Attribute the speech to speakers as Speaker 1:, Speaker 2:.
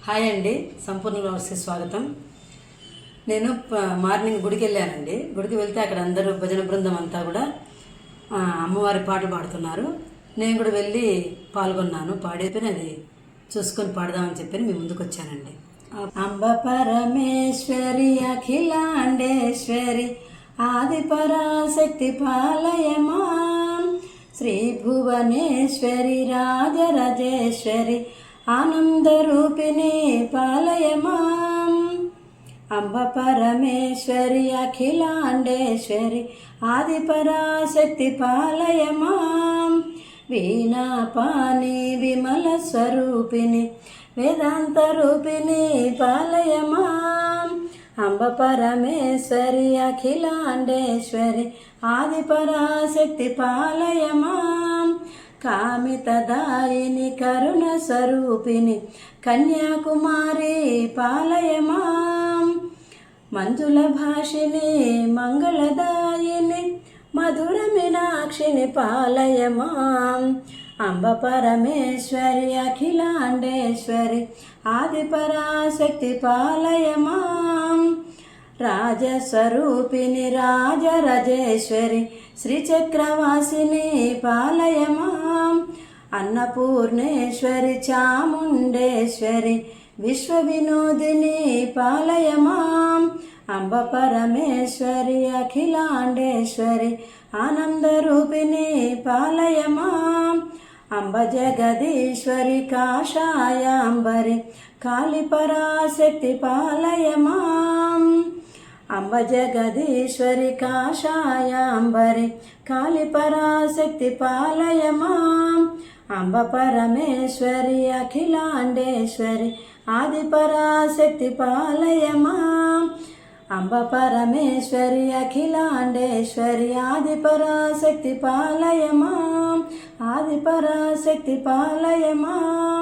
Speaker 1: Hi అండి, సంపూర్ణ వ్యవస్థకి స్వాగతం. నేను మార్నింగ్ గుడికి వెళ్ళానండి. గుడికి వెళ్తే అక్కడ అందరూ భజన బృందం అంతా కూడా అమ్మవారి పాటలు పాడుతున్నారు. నేను కూడా వెళ్ళి పాల్గొన్నాను. పాడైపోయిన అది చూసుకొని పాడదామని చెప్పి మీ ముందుకు వచ్చానండి. అంబ పరమేశ్వరి అఖిలాండేశ్వరి ఆది పరాశక్తి పాలయమా, శ్రీ భువనేశ్వరి రాజరాజేశ్వరి ఆనందరూపిణి పాలయమాం. అంబ పరమేశ్వరి అఖిలాండేశ్వరి ఆది పరాశక్తి పాలయమాం. వీణాపాని విమల స్వరూపిణి వేదాంత రూపిణి పాలయమాం. అంబ పరమేశ్వరి అఖిలాండేశ్వరి ఆది పరాశక్తి పాలయమాం. కామితదాయిని కరుణ స్వరూపిణి కన్యాకుమారి పాలయమాం. మంజుల భాషిని మంగళదాయిని మధుర మీనాక్షిని పాలయమాం. అంబ పరమేశ్వరి అఖిలాండేశ్వరి ఆది పరాశక్తి పాలయమాం. రాజస్వరూపిణి రాజరాజేశ్వరి శ్రీచక్రవాసిని పాలయమాం. అన్నపూర్ణేశ్వరి చాముండేశ్వరి విశ్వవినోదిని పాలయమాం. అంబ పరమేశ్వరి అఖిలాండేశ్వరి ఆనందరూపిణి పాలయమాం. అంబ జగదీశ్వరి కాషాయాంబరి కాళీపరాశక్తి పాలయమాం. అంబ జగదీశ్వరి కాషాయాంబరి కాళీపరాశక్తి పాలయమాం. అంబ పరమేశ్వరి అఖిలాండేశ్వరి ఆది పరాశక్తి పాలయమాం. అంబ పరమేశ్వరి అఖిలాండేశ్వరి ఆది పరాశక్తి పాలయమాం. ఆది పరాశక్తి పాలయమాం.